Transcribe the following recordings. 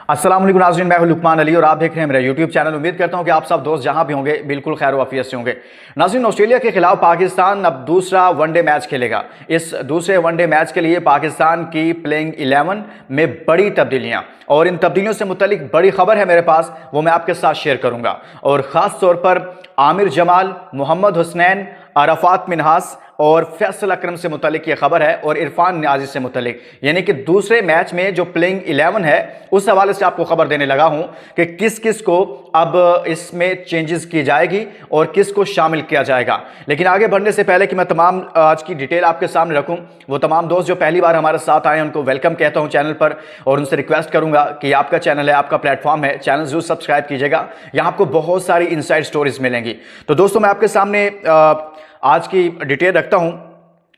अस्सलाम वालेकुम नाज़रीन, मैं हूं लुकमान अली और आप देख रहे हैं मेरा यूट्यूब चैनल। उम्मीद करता हूं कि आप सब दोस्त जहां भी होंगे बिल्कुल खैर वाफियत से होंगे। नाज़रीन, ऑस्ट्रेलिया के खिलाफ पाकिस्तान अब दूसरा वनडे मैच खेलेगा। इस दूसरे वनडे मैच के लिए पाकिस्तान की प्लेइंग 11 में बड़ी तब्दीलियां और इन तब्दीलियों से मुतल्लिक बड़ी खबर है मेरे पास, वो मैं आपके साथ शेयर करूंगा। और ख़ास तौर पर आमिर जमाल, मोहम्मद हुसनैन, अरफात मिन्हास और फैसल अकरम से मुतल्लिक ये खबर है और इरफान न्याजी से मुतल्लिक, यानी कि दूसरे मैच में जो प्लेइंग 11 है उस हवाले से आपको खबर देने लगा हूं कि किस किस को अब इसमें चेंजेस की जाएगी और किस को शामिल किया जाएगा। लेकिन आगे बढ़ने से पहले कि मैं तमाम आज की डिटेल आपके सामने रखूं, वो तमाम दोस्त जो पहली बार हमारे साथ आए उनको वेलकम कहता हूं चैनल पर और उनसे रिक्वेस्ट करूंगा कि आपका चैनल है, आपका प्लेटफॉर्म है, चैनल जरूर सब्सक्राइब कीजिएगा। यहां आपको बहुत सारी इनसाइड स्टोरीज मिलेंगी। तो दोस्तों, मैं आपके सामने आज की डिटेल रखता हूं,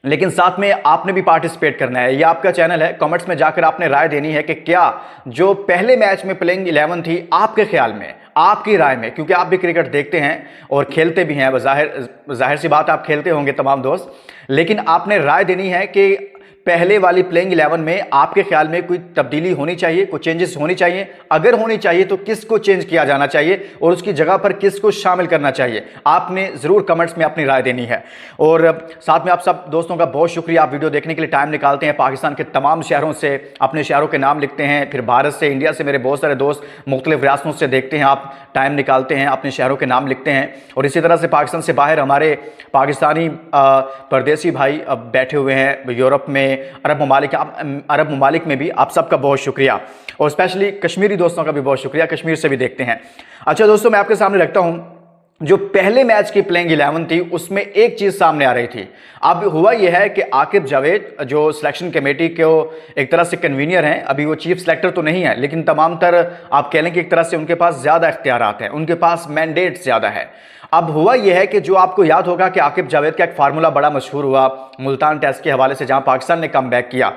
लेकिन साथ में आपने भी पार्टिसिपेट करना है। ये आपका चैनल है, कमेंट्स में जाकर आपने राय देनी है कि क्या जो पहले मैच में प्लेइंग 11 थी आपके ख्याल में, आपकी राय में, क्योंकि आप भी क्रिकेट देखते हैं और खेलते भी हैं, जाहिर सी बात आप खेलते होंगे तमाम दोस्त, लेकिन आपने राय देनी है कि पहले वाली प्लेइंग 11 में आपके ख्याल में कोई तब्दीली होनी चाहिए, कोई चेंजेस होनी चाहिए। अगर होनी चाहिए तो किसको चेंज किया जाना चाहिए और उसकी जगह पर किसको शामिल करना चाहिए, आपने जरूर कमेंट्स में अपनी राय देनी है। और साथ में आप सब दोस्तों का बहुत शुक्रिया, आप वीडियो देखने के लिए टाइम निकालते हैं। पाकिस्तान के तमाम शहरों से अपने शहरों के नाम लिखते हैं, फिर भारत से, इंडिया से मेरे बहुत सारे दोस्त मुख्तलिफ रियासतों से देखते हैं, आप टाइम निकालते हैं, अपने शहरों के नाम लिखते हैं। और इसी तरह से पाकिस्तान से बाहर हमारे पाकिस्तानी परदेसी भाई अब बैठे हुए हैं यूरोप में, अरब ममालिक में भी, आप सबका बहुत शुक्रिया। और स्पेशली कश्मीरी दोस्तों का भी बहुत शुक्रिया, कश्मीर से भी देखते हैं। अच्छा दोस्तों, मैं आपके सामने रखता हूं जो पहले मैच की प्लेइंग 11 थी उसमें एक चीज सामने आ रही थी। अब हुआ यह है कि आकिब जावेद जो सिलेक्शन कमेटी के एक तरह से कन्वीनियर हैं, अभी वो चीफ सेलेक्टर तो नहीं है, लेकिन तमाम तर आप कह लें कि एक तरह से उनके पास ज्यादा इख्तियारात हैं, उनके पास मैंडेट ज्यादा है। अब हुआ यह है कि जो आपको याद होगा कि आकिब जावेद का एक फार्मूला बड़ा मशहूर हुआ मुल्तान टेस्ट के हवाले से, जहां पाकिस्तान ने कमबैक किया।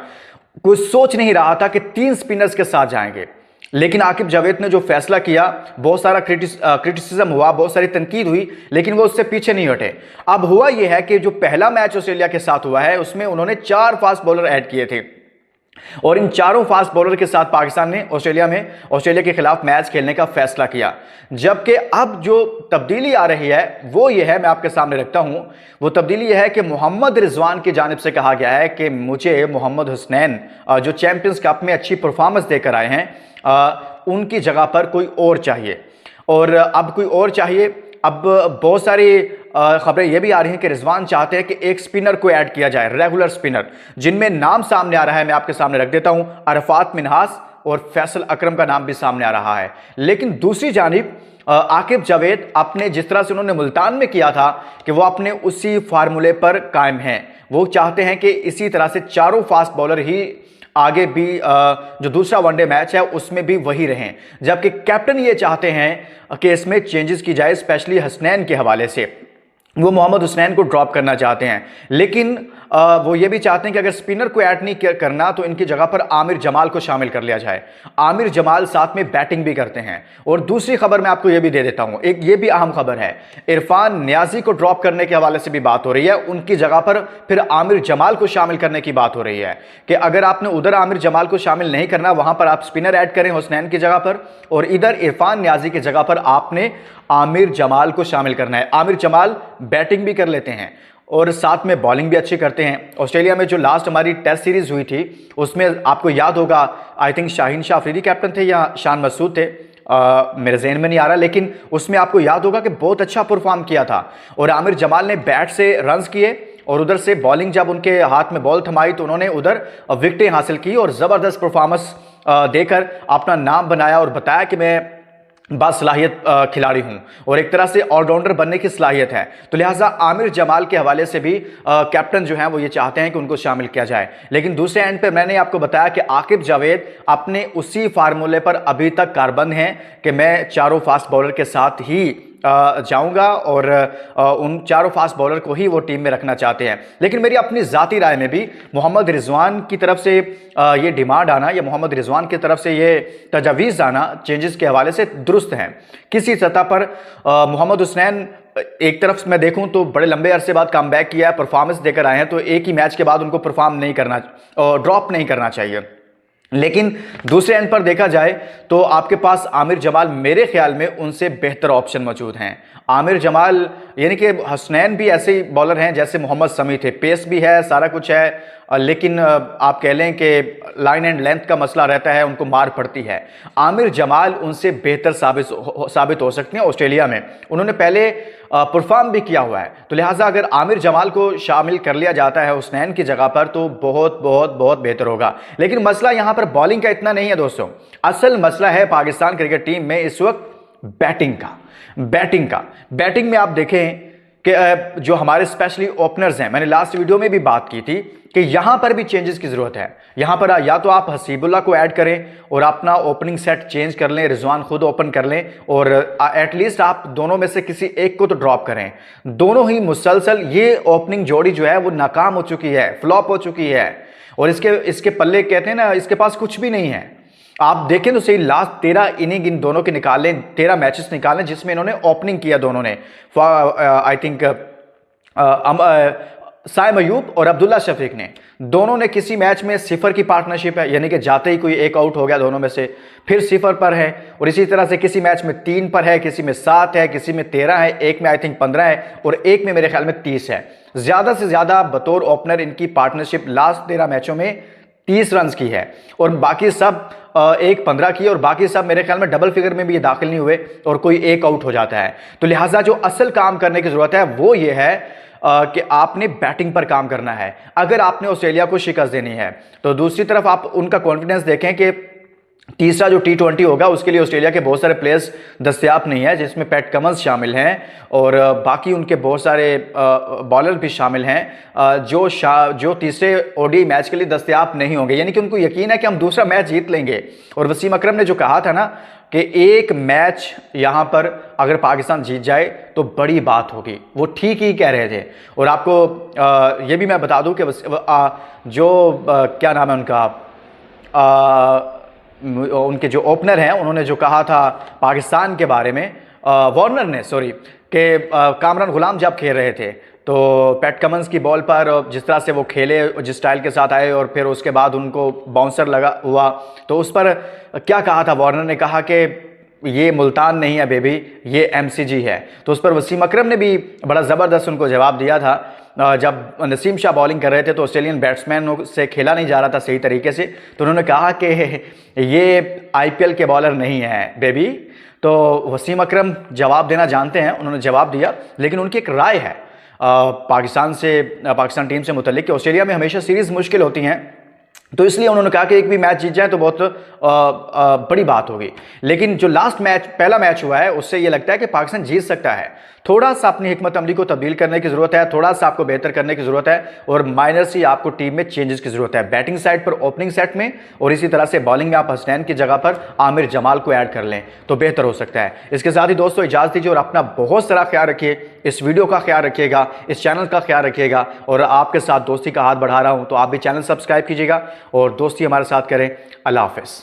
कोई सोच नहीं रहा था कि 3 स्पिनर्स के साथ जाएंगे, लेकिन आकिब जावेद ने जो फैसला किया, बहुत सारा क्रिटिसिज्म हुआ, बहुत सारी तनकीद हुई, लेकिन वो उससे पीछे नहीं हटे। अब हुआ यह है कि जो पहला मैच ऑस्ट्रेलिया के साथ हुआ है उसमें उन्होंने 4 फास्ट बॉलर ऐड किए थे और इन चारों फास्ट बॉलर के साथ पाकिस्तान ने ऑस्ट्रेलिया के खिलाफ मैच खेलने का फैसला किया। जबकि अब जो तब्दीली आ रही है वो ये है, मैं आपके सामने रखता हूं, वो तब्दीली यह है कि मोहम्मद रिजवान की जानिब से कहा गया है कि मुझे मोहम्मद हुसनैन जो चैंपियंस कप में अच्छी परफॉर्मेंस देकर आए हैं, उनकी जगह पर कोई और चाहिए। और अब कोई और चाहिए, अब बहुत सारी खबरें यह भी आ रही हैं कि रिजवान चाहते हैं कि एक स्पिनर को ऐड किया जाए, रेगुलर स्पिनर, जिनमें नाम सामने आ रहा है, मैं आपके सामने रख देता हूं, अरफात मिन्हास और फैसल अकरम का नाम भी सामने आ रहा है। लेकिन दूसरी जानिब आकिब जावेद अपने जिस तरह से उन्होंने मुल्तान में किया था कि वो अपने उसी फार्मूले पर कायम हैं। वो चाहते हैं कि इसी तरह से चारों फास्ट बॉलर ही आगे भी जो दूसरा वनडे मैच है उसमें भी वही रहें, जबकि कैप्टन ये चाहते हैं कि इसमें चेंजेस की जाए, स्पेशली हसनैन के हवाले से। वो मोहम्मद हुसनैन को ड्रॉप करना चाहते हैं, लेकिन वो ये भी चाहते हैं कि अगर स्पिनर को ऐड नहीं करना तो इनकी जगह पर आमिर जमाल को शामिल कर लिया जाए। आमिर जमाल साथ में बैटिंग भी करते हैं। और दूसरी खबर मैं आपको ये भी दे देता हूं, एक ये भी अहम खबर है, इरफान न्याजी को ड्रॉप करने के हवाले से भी बात हो रही है। उनकी जगह पर फिर आमिर जमाल को शामिल करने की बात हो रही है कि अगर आपने उधर आमिर जमाल को शामिल नहीं करना, वहां पर आप स्पिनर ऐड करें हुसनैन की जगह पर, और इधर इरफान न्याजी की जगह पर आपने आमिर जमाल को शामिल करना है। आमिर जमाल बैटिंग भी कर लेते हैं और साथ में बॉलिंग भी अच्छी करते हैं। ऑस्ट्रेलिया में जो लास्ट हमारी टेस्ट सीरीज हुई थी उसमें आपको याद होगा, I think Shaheen Shah Afridi captain थे या शान मसूद थे, मेरे जहन में नहीं आ रहा, लेकिन उसमें आपको याद होगा कि बहुत अच्छा परफॉर्म किया था और आमिर जमाल ने बैट से रन्स किए और उधर से बॉलिंग, जब उनके हाथ में बॉल थमाई तो उन्होंने उधर विकेटें हासिल की और जबरदस्त परफॉर्मेंस देकर अपना नाम बनाया और बताया कि मैं बासलाहियत खिलाड़ी हूं और एक तरह से ऑलराउंडर बनने की सलाहियत है। तो लिहाजा आमिर जमाल के हवाले से भी कैप्टन जो हैं वो ये चाहते हैं कि उनको शामिल किया जाए। लेकिन दूसरे एंड पे मैंने आपको बताया कि आकिब जावेद अपने उसी फार्मूले पर अभी तक कारबंद हैं कि मैं चारों फास्ट बॉलर के साथ ही जाऊंगा और उन चारों फास्ट बॉलर को ही वो टीम में रखना चाहते हैं। लेकिन मेरी अपनी ज़ाती राय में भी मोहम्मद रिजवान की तरफ से ये डिमांड आना या मोहम्मद रिजवान की तरफ से ये तजवीज़ आना चेंजेस के हवाले से दुरुस्त हैं। किसी सतह पर मोहम्मद हुसनैन एक तरफ मैं देखूं तो बड़े लंबे अरसे बाद कमबैक किया है, परफॉर्मेंस देकर आए हैं, तो एक ही मैच के बाद उनको परफॉर्म नहीं करना, ड्रॉप नहीं करना चाहिए। लेकिन दूसरे एंड पर देखा जाए तो आपके पास आमिर जमाल मेरे ख्याल में उनसे बेहतर ऑप्शन मौजूद हैं। आमिर जमाल यानी कि हसनैन भी ऐसे ही बॉलर हैं जैसे मोहम्मद शमी थे, पेस भी है, सारा कुछ है, लेकिन आप कह लें कि लाइन एंड लेंथ का मसला रहता है, उनको मार पड़ती है। आमिर जमाल उनसे बेहतर साबित हो सकते हैं ऑस्ट्रेलिया में, उन्होंने पहले परफॉर्म भी किया हुआ है। तो लिहाजा अगर आमिर जमाल को शामिल कर लिया जाता है हुसनैन की जगह पर तो बहुत बहुत बहुत बेहतर होगा। लेकिन मसला यहां पर बॉलिंग का इतना नहीं है दोस्तों, असल मसला है पाकिस्तान क्रिकेट टीम में इस वक्त बैटिंग में आप देखें कि जो हमारे स्पेशली ओपनर्स हैं, मैंने लास्ट वीडियो में भी बात की थी कि यहां पर भी चेंजेस की जरूरत है। यहां पर या तो आप हसीबुल्लाह को ऐड करें और अपना ओपनिंग सेट चेंज कर लें, रिजवान खुद ओपन कर लें, और एटलीस्ट आप दोनों में से किसी एक को तो ड्रॉप करें। दोनों ही मुसलसल ये ओपनिंग जोड़ी जो है वो नाकाम हो चुकी है, फ्लॉप हो चुकी है, और इसके पल्ले कहते हैं ना, इसके पास कुछ भी नहीं है। आप देखें तो सही, लास्ट 13 इनिंग इन दोनों के निकालें, 13 मैचेस निकालें जिसमें इन्होंने ओपनिंग किया दोनों ने, आई थिंक साइम अयूब और अब्दुल्ला शफीक ने, दोनों ने किसी मैच में 0 की पार्टनरशिप है, यानी कि जाते ही कोई एक आउट हो गया दोनों में से, फिर 0 पर है, और इसी तरह से किसी मैच में 3 पर है, किसी में 7 है, किसी में 13 है, एक में आई थिंक 15 है, और एक में मेरे ख्याल में 30 है। ज्यादा से ज्यादा बतौर ओपनर इनकी पार्टनरशिप लास्ट 13 मैचों में 30 रन की है, और बाकी सब एक 15 की, और बाकी सब मेरे ख्याल में डबल फिगर में भी ये दाखिल नहीं हुए, और कोई एक आउट हो जाता है। तो लिहाजा जो असल काम करने की जरूरत है वो ये है कि आपने बैटिंग पर काम करना है अगर आपने ऑस्ट्रेलिया को शिकस्त देनी है। तो दूसरी तरफ आप उनका कॉन्फिडेंस देखें कि तीसरा जो T20 होगा उसके लिए ऑस्ट्रेलिया के बहुत सारे प्लेयर्स दस्तयाब नहीं है, जिसमें पैट कमिंस शामिल हैं और बाकी उनके बहुत सारे बॉलर भी शामिल हैं जो तीसरे ODI मैच के लिए दस्तयाब नहीं होंगे। यानी कि उनको यकीन है कि हम दूसरा मैच जीत लेंगे। और वसीम अकरम ने जो कहा था ना कि एक मैच यहां पर अगर पाकिस्तान जीत जाए तो बड़ी बात होगी, वो ठीक ही कह रहे थे। और आपको ये भी मैं बता दूं कि क्या नाम है उनका, उनके जो ओपनर हैं उन्होंने जो कहा था पाकिस्तान के बारे में, वार्नर ने, सॉरी, कि कामरान गुलाम जब खेल रहे थे तो पैट कमिंस की बॉल पर जिस तरह से वो खेले, जिस स्टाइल के साथ आए, और फिर उसके बाद उनको बाउंसर लगा हुआ, तो उस पर क्या कहा था वार्नर ने, कहा कि ये मुल्तान नहीं है बेबी, ये MCG है। तो उस पर वसीम अकरम ने भी बड़ा ज़बरदस्त उनको जवाब दिया था। जब नसीम शाह बॉलिंग कर रहे थे तो ऑस्ट्रेलियन बैट्समैन से खेला नहीं जा रहा था सही तरीके से, तो उन्होंने कहा कि ये IPL के बॉलर नहीं है बेबी। तो वसीम अकरम जवाब देना जानते हैं, उन्होंने जवाब दिया, लेकिन उनकी एक राय है पाकिस्तान टीम से मुतल्लिक कि ऑस्ट्रेलिया में हमेशा सीरीज़ मुश्किल होती हैं, तो इसलिए उन्होंने कहा कि एक भी मैच जीत जाए तो बहुत बड़ी बात होगी। लेकिन जो लास्ट मैच, पहला मैच हुआ है, उससे ये लगता है कि पाकिस्तान जीत सकता है। थोड़ा सा अपनी हिकमत अमली को तब्दील करने की जरूरत है, थोड़ा सा आपको बेहतर करने की जरूरत है, और माइनर सी आपको टीम में चेंजेस की जरूरत है, बैटिंग साइड पर, ओपनिंग सेट में, और इसी तरह से बॉलिंग में आप हसनैन की जगह पर आमिर जमाल को ऐड कर लें तो बेहतर हो सकता है। इसके साथ ही दोस्तों इजाजत दीजिए और अपना बहुत सारा ख्याल रखिए, इस वीडियो का ख्याल रखिएगा, इस चैनल का ख्याल रखिएगा, और आपके साथ दोस्ती का हाथ बढ़ा रहा हूं तो आप भी चैनल सब्सक्राइब कीजिएगा और दोस्ती हमारे साथ करें। अल्लाह हाफिज़।